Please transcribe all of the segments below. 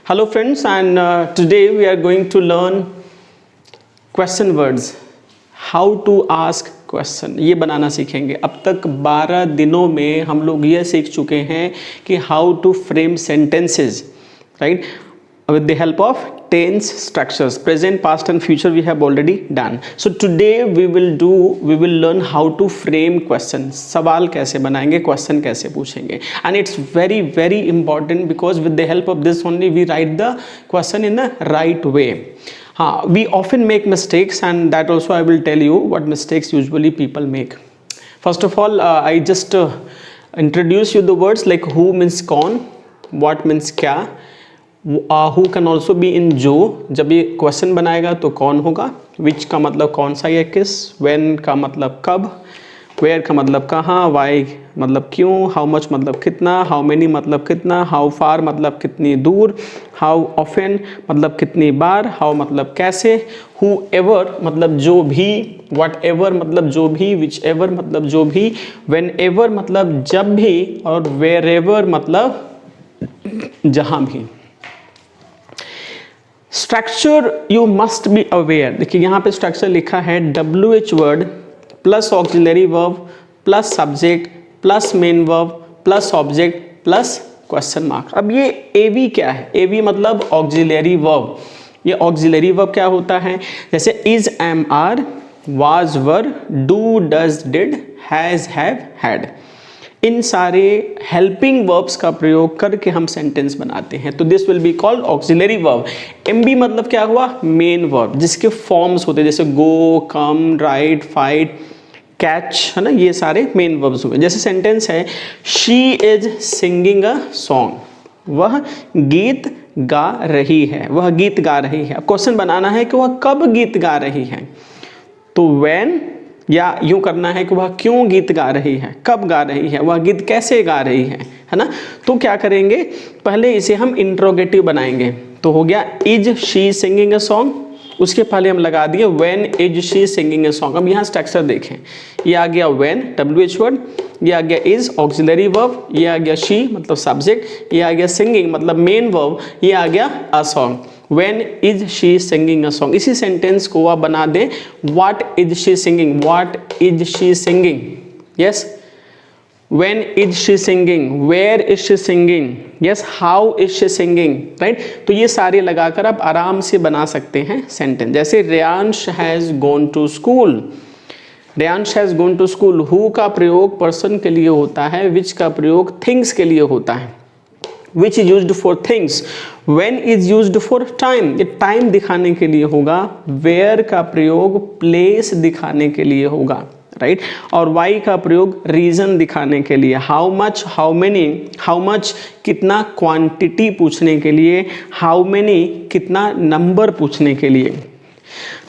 Hello friends, and today we are going to learn question words. How to ask question ये बनाना सीखेंगे. अब तक 12 दिनों में हम लोग ये सीख चुके हैं कि how to frame sentences, right? With the help of tense structures, present, past and future we have already done. So today we will learn how to frame questions. सवाल कैसे बनाएंगे, question कैसे पूछेंगे. And it's very very important because with the help of this only we write the question in the right way. We often make mistakes, and that also I will tell you what mistakes usually people make. First of all, I just introduce you the words like who means कौन, what means क्या, who can also be in जो. जब ये question बनाएगा तो कौन होगा, which का मतलब कौन सा या किस, when का मतलब कब, where का मतलब कहाँ, why मतलब क्यों, how much मतलब कितना, how many मतलब कितना, how far मतलब कितनी दूर, how often मतलब कितनी बार, how मतलब कैसे, whoever मतलब जो भी, whatever मतलब जो भी, whichever मतलब जो भी, whenever मतलब जब भी, और wherever मतलब जहाँ भी. Structure you must be aware. देखिए यहाँ पे स्ट्रक्चर लिखा है WH word plus auxiliary verb plus subject plus main verb plus object plus question mark. अब ये AV क्या है? AV मतलब ऑक्सिलरी वर्ब. ये ऑक्सिलरी वर्ब क्या होता है? जैसे is, am, are, was, were, do, does, did, has, have, had. इन सारे हेल्पिंग वर्ब्स का प्रयोग करके हम सेंटेंस बनाते हैं, तो this will be called auxiliary verb. MB मतलब क्या हुआ? मेन वर्ब, जिसके फॉर्म्स होते हैं जैसे गो, कम, राइट, फाइट, कैच, है ना. ये सारे मेन वर्ब्स हुए. जैसे सेंटेंस है she is singing a song. वह गीत गा रही है. वह गीत गा रही है. अब क्वेश्चन बनाना है कि वह कब गीत गा रही है, तो व्हेन, या यूं करना है कि वह क्यों गीत गा रही है, कब गा रही है, वह गीत कैसे गा रही है ना. तो क्या करेंगे, पहले इसे हम इंट्रोगेटिव बनाएंगे. तो हो गया is she singing a song, उसके पहले हम लगा दिए when is she singing a song. अब यहाँ स्ट्रक्चर देखें, ये आ गया व्हेन WH वर्ड, ये आ गया इज ऑक्सिलरी वर्ब, ये आ गया शी मतलब सब्जेक्ट, ये आ गया सिंगिंग मतलब मेन वर्ब, ये आ गया a song. When is she singing a song? इसी सेंटेंस को आप बना दें What is she singing? What is she singing? Yes. When is she singing? Where is she singing? Yes. How is she singing? Right? तो ये सारे लगाकर आप आराम से बना सकते हैं सेंटेंस. जैसे Reyansh has gone to school. Reyansh has gone to school. Who का प्रयोग पर्सन के लिए होता है, which का प्रयोग थिंग्स के लिए होता है. Which is used for things. When is used for time. ये टाइम दिखाने के लिए होगा. Where का प्रयोग प्लेस दिखाने के लिए होगा, राइट. और why का प्रयोग रीजन दिखाने के लिए. How much, how many, how much कितना, क्वांटिटी पूछने के लिए. How many कितना, नंबर पूछने के लिए.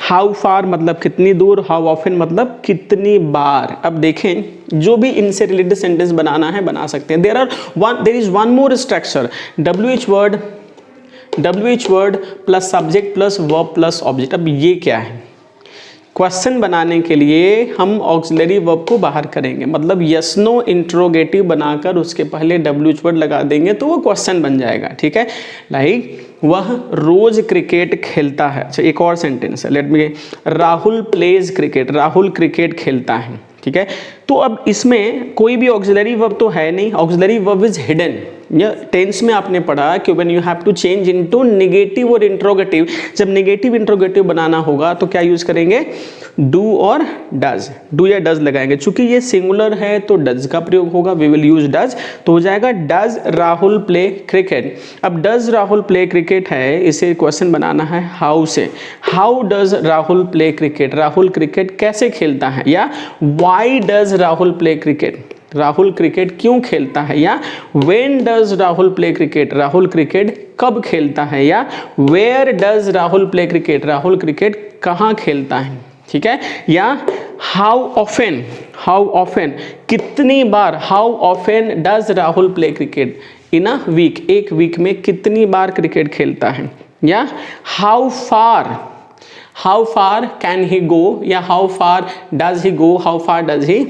हाउ फार मतलब कितनी दूर. हाउ ऑफन मतलब कितनी बार. अब देखें, जो भी इनसे रिलेटेड सेंटेंस बनाना है बना सकते हैं. There is one more structure WH word plus subject plus verb plus object. अब ये क्या है? क्वेश्चन बनाने के लिए हम ऑक्सिलरी वर्ब को बाहर करेंगे, मतलब यस नो इंट्रोगेटिव बनाकर उसके पहले WH वर्ड लगा देंगे तो वो क्वेश्चन बन जाएगा, ठीक है. लाइक वह रोज क्रिकेट खेलता है. अच्छा, एक और सेंटेंस है, let me. Rahul pledge cricket. Rahul cricket खेलता है, ठीक है. तो अब इसमें कोई भी ऑक्सिलरी वर्ब तो है नहीं. Auxiliary verb is hidden. या टेंस में आपने पढ़ा कि when you have to change into negative और इंट्रोगेटिव, जब नेगेटिव इंट्रोगेटिव बनाना होगा तो क्या यूज करेंगे? डू और डज. डू या डज लगाएंगे. चूंकि ये सिंगुलर है तो डज का प्रयोग होगा. We will use does. तो हो जाएगा डज राहुल प्ले क्रिकेट. अब डज राहुल प्ले क्रिकेट है, इसे क्वेश्चन बनाना है हाउ से. How does Rahul play cricket. Rahul cricket कैसे खेलता है. या why does Rahul play cricket. Rahul cricket क्यों खेलता है. या when does Rahul play cricket. Rahul cricket कब खेलता है. या where does Rahul play cricket. Rahul cricket कहाँ खेलता है, ठीक है. या हाउ ऑफन कितनी बार. How often does Rahul play cricket in a week. एक वीक में कितनी बार क्रिकेट खेलता है. या हाउ फार कैन ही गो. या how far does he go. How far does he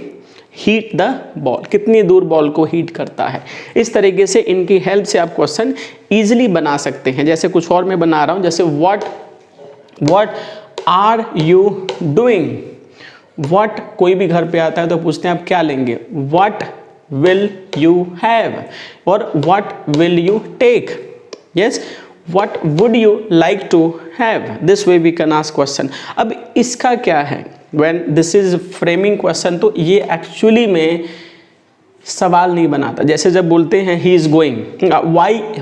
heat the ball, कितनी दूर बॉल को हीट करता है। इस तरीके से इनकी हेल्प से आप क्वेश्चन ईजिली बना सकते हैं। जैसे कुछ और मैं बना रहा हूं, जैसे what are you doing. What, कोई भी घर पे आता है तो पूछते हैं आप क्या लेंगे, व्हाट विल यू हैव, और what will you take. Yes, what would you like to have, this way we can ask question. अब इसका क्या है, when this is framing question, तो ये एक्चुअली में सवाल नहीं बनाता। जैसे जब बोलते हैं he is going,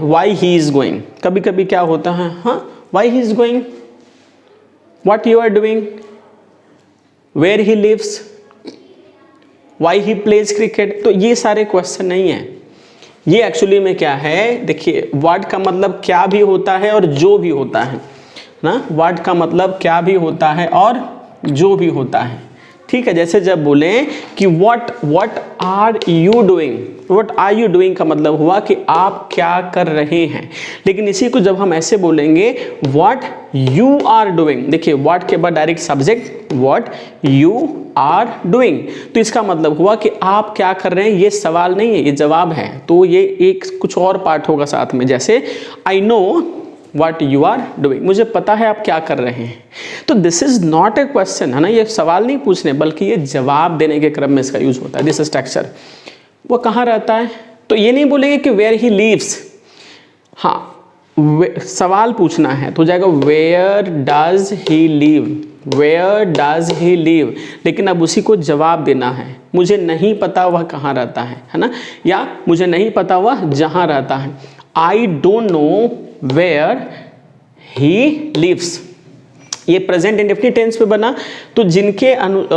why he is going, कभी कभी क्या होता है, हाँ why he is going, what you are doing, where he lives, why he plays cricket. तो ये सारे क्वेश्चन नहीं है, ये एक्चुअली में क्या है, देखिए व्हाट का मतलब क्या भी होता है और जो भी होता है ना, व्हाट का मतलब क्या भी होता है और जो भी होता है, ठीक है। जैसे जब बोले कि what are you doing, what are you doing का मतलब हुआ कि आप क्या कर रहे हैं। लेकिन इसी को जब हम ऐसे बोलेंगे व्हाट यू आर डूइंग, देखिए व्हाट के बाद direct subject, what you are doing, तो इसका मतलब हुआ कि आप क्या कर रहे हैं, ये सवाल नहीं है, ये जवाब है। तो ये एक कुछ और पार्ट होगा साथ में, जैसे I know what you are doing, मुझे पता है आप क्या कर रहे हैं। तो this is not a question, है ना, ये सवाल नहीं पूछने, बल्कि ये जवाब देने के क्रम में इसका यूज होता है। दिस स्ट्रक्चर, वो कहाँ रहता है, तो ये नहीं बोलेंगे कि वेयर ही लीव्स, हाँ सवाल पूछना है तो जाएगा where does he live, where does he live. लेकिन अब उसी को जवाब देना है, मुझे नहीं पता वह कहाँ रहता है ना, या मुझे नहीं पता वह जहाँ रहता है। I don't know where he lives, ये प्रेजेंट इंडेफिनिट टेंस पे बना, तो जिनके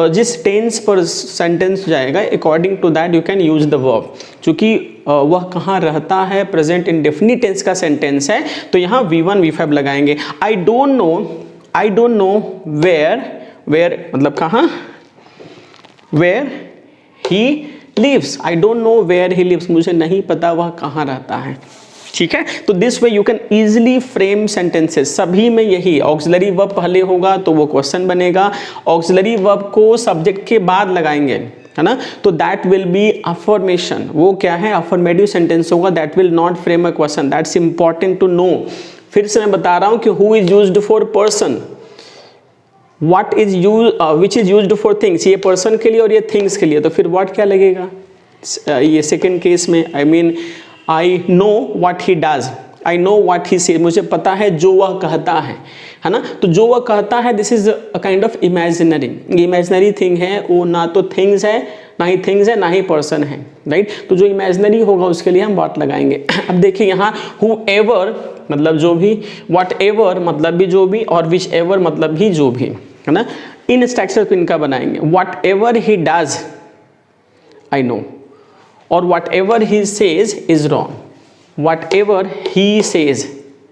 जिस टेंस पर सेंटेंस जाएगा according to that you can use the verb. चूंकि वह कहाँ रहता है प्रेजेंट इंडेफिनिट टेंस का सेंटेंस है, तो यहाँ V1 V5 लगाएंगे। आई डोंट नो वेयर मतलब कहाँ, where he lives, I don't know where he lives, मुझे नहीं पता वह कहाँ रहता है, ठीक है। तो this way you can easily frame sentences. सभी में यही ऑक्सिलरी वर्ब पहले होगा तो वो क्वेश्चन बनेगा, ऑक्सिलरी वर्ब को सब्जेक्ट के बाद लगाएंगे, है ना, तो दैट विल बी अफर्मेशन। वो क्या है, अफर्मेटिव सेंटेंस होगा, that will not frame a question, that's important to know. फिर से मैं बता रहा हूं कि who is used for person, what is use, which is used for things, ये पर्सन के लिए और ये थिंग्स के लिए, तो फिर व्हाट क्या लगेगा ये सेकेंड केस में। I mean I know what he does, I know what he से, मुझे पता है जो वह कहता है ना, तो जो वह कहता है this is a kind of imaginary, imaginary thing है, वो ना तो थिंग्स है, ना ही थिंग्स है, ना ही पर्सन है, राइट। तो जो इमेजिनरी होगा उसके लिए हम व्हाट लगाएंगे। अब देखिए यहाँ whoever मतलब जो भी, whatever मतलब भी जो भी, और whichever मतलब भी जो भी, है ना। इन स्ट्रक्चर को इनका बनाएंगे, whatever he does I know, और whatever he says is wrong, whatever he says,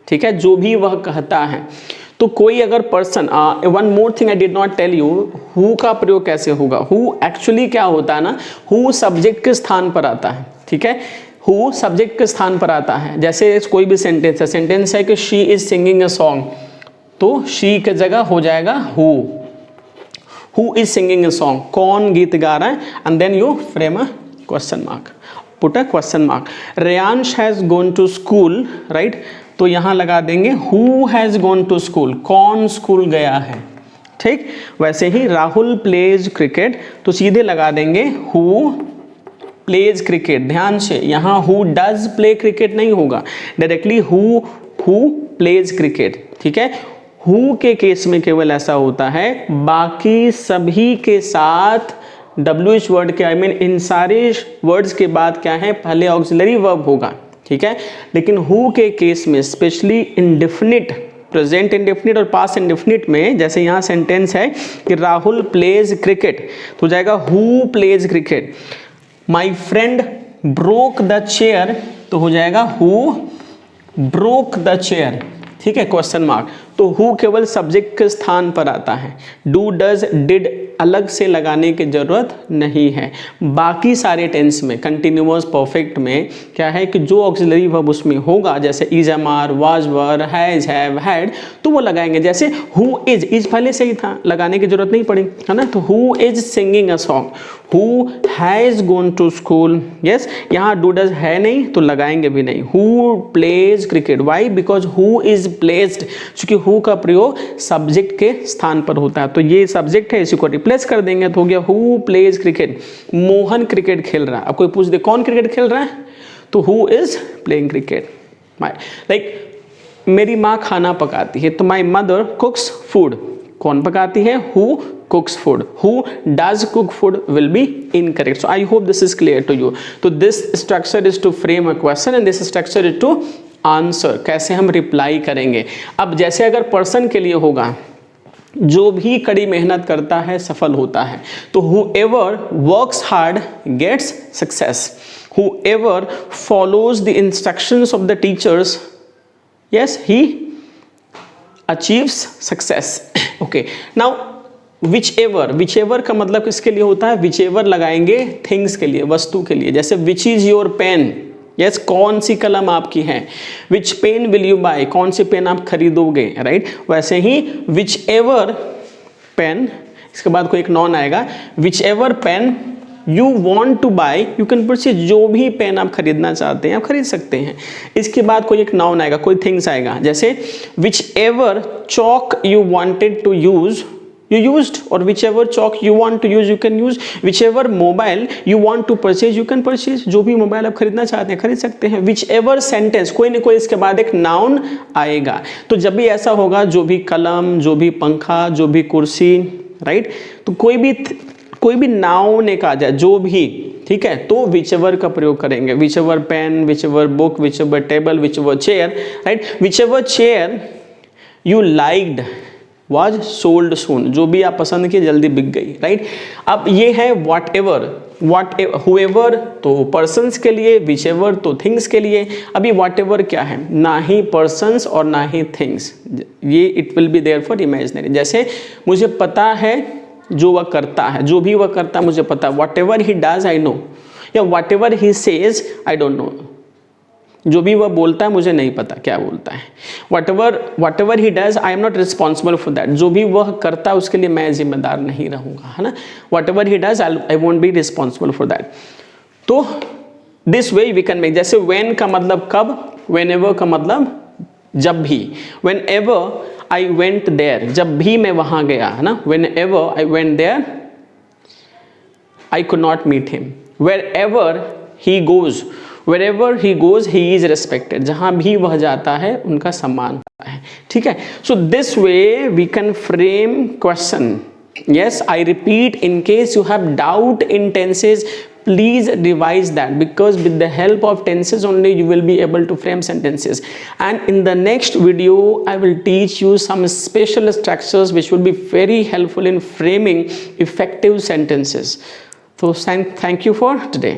ठीक है, जो भी वह कहता है। तो कोई अगर person, one more thing I did not tell you, who का प्रयोग कैसे होगा। हु एक्चुअली क्या होता है ना, हु सब्जेक्ट के स्थान पर आता है, ठीक है, हु सब्जेक्ट के स्थान पर आता है। जैसे कोई भी सेंटेंस है कि she is singing a song, तो शी की जगह हो जाएगा who is singing a song, कौन गीत गा रहा है, and then you frame a question mark, put a question mark. Reyansh has gone to school, right, तो यहां लगा देंगे who has gone to school, कौन स्कूल गया है, ठीक। वैसे ही राहुल प्लेज क्रिकेट, तो सीधे लगा देंगे हु प्लेज क्रिकेट। ध्यान से यहाँ हु डज प्ले क्रिकेट नहीं होगा, डायरेक्टली हु प्लेज क्रिकेट, ठीक है। हु के केस में केवल ऐसा होता है, बाकी सभी के साथ WH वर्ड के, आई मीन इन सारे वर्ड्स के बाद क्या है, पहले ऑक्सिलरी वर्ब होगा, ठीक है। लेकिन हु के केस में स्पेशली इंडेफिनिट, प्रेजेंट इंडेफिनिट और पास्ट इंडेफिनिट में, जैसे यहाँ सेंटेंस है कि राहुल प्लेज क्रिकेट, तो जाएगा who plays cricket. My friend broke the chair, तो हो जाएगा हु ब्रोक द चेयर, ठीक है, क्वेश्चन मार्क। तो हु केवल सब्जेक्ट के स्थान पर आता है, डू डज डिड अलग से लगाने की जरूरत नहीं है। बाकी सारे टेंस में, कंटिन्यूअस परफेक्ट में क्या है कि जो ऑक्सिलरी वर्ब उसमें होगा, जैसे is am are, was were, has have had, तो वो लगाएंगे। जैसे हु इज पहले से ही था, लगाने की जरूरत नहीं पड़ी, है ना। तो who is singing a song, who has gone to school, yes, यहाँ डू डज है नहीं तो लगाएंगे भी नहीं। Who plays cricket, why, because who is placed, क्योंकि हु का प्रयोग सब्जेक्ट के स्थान पर होता है, तो ये सब्जेक्ट है, इसी को रिप्लेस कर देंगे तो हो गया who plays cricket. Mohan cricket खेल रहा है। अब कोई पूछ दे कौन क्रिकेट खेल रहा है, तो who is playing cricket. Like मेरी माँ खाना पकाती है, तो माई मदर कुक्स फूड, कौन पकाती है, who cooks food, who does cook food will be incorrect. So I hope this is clear to you. So this structure is to frame a question and this structure is to answer, कैसे हम reply करेंगे। अब जैसे अगर person के लिए होगा, जो भी कड़ी मेहनत करता है सफल होता है, तो whoever works hard gets success, whoever follows the instructions of the teachers, yes, he achieves success. Okay, now whichever का मतलब किसके लिए होता है, whichever लगाएंगे थिंग्स के लिए, वस्तु के लिए। जैसे which is your pen, yes, कौन सी कलम आपकी है। which pen will you buy, कौन सी पेन आप खरीदोगे, राइट। वैसे ही whichever pen, इसके बाद कोई एक नॉन आएगा, whichever pen you want to buy you can purchase, जो भी पेन आप खरीदना चाहते हैं आप खरीद सकते हैं। इसके बाद कोई एक नाउन आएगा, कोई थिंग्स आएगा, जैसे whichever chalk you wanted to use you used, or whichever chalk you want to use you can use, whichever mobile you want to purchase you can purchase, जो भी मोबाइल आप खरीदना चाहते हैं खरीद सकते हैं। whichever sentence, कोई ना कोई इसके बाद एक नाउन आएगा। तो जब भी ऐसा होगा, जो भी कलम, जो भी पंखा, जो भी कुर्सी, राइट, तो कोई भी नाउन एक आ जाए, जो भी, ठीक है, तो whichever का प्रयोग करेंगे। whichever pen, whichever book, whichever table, whichever chair, right, whichever chair you liked was sold soon, जो भी आप पसंद किए जल्दी बिक गई, राइट। अब ये है whatever, whoever तो persons के लिए, whichever तो things के लिए। अभी whatever क्या है, ना ही persons और ना ही things, ये it will be there for imaginary। जैसे मुझे पता है जो वह करता है, जो भी वह करता है मुझे पता है, whatever he does I know, या whatever he says I don't know, जो भी वह बोलता है मुझे नहीं पता क्या बोलता है। whatever he does I am not responsible for that, जो भी वह करता है उसके लिए मैं जिम्मेदार नहीं रहूँगा, है ना। whatever he does I won't be responsible for that। तो this way we can make, जैसे when का मतलब कब, whenever का मतलब जब भी, whenever I went there, जब भी मैं वहाँ गया, है ना, whenever I went there I could not meet him, wherever he goes he is respected, जहाँ भी वह जाता है उनका सम्मान होता है, ठीक है। So this way we can frame question, yes, I repeat, in case you have doubt in tenses, please revise that, because with the help of tenses only you will be able to frame sentences, and in the next video I will teach you some special structures which will be very helpful in framing effective sentences. So thank you for today.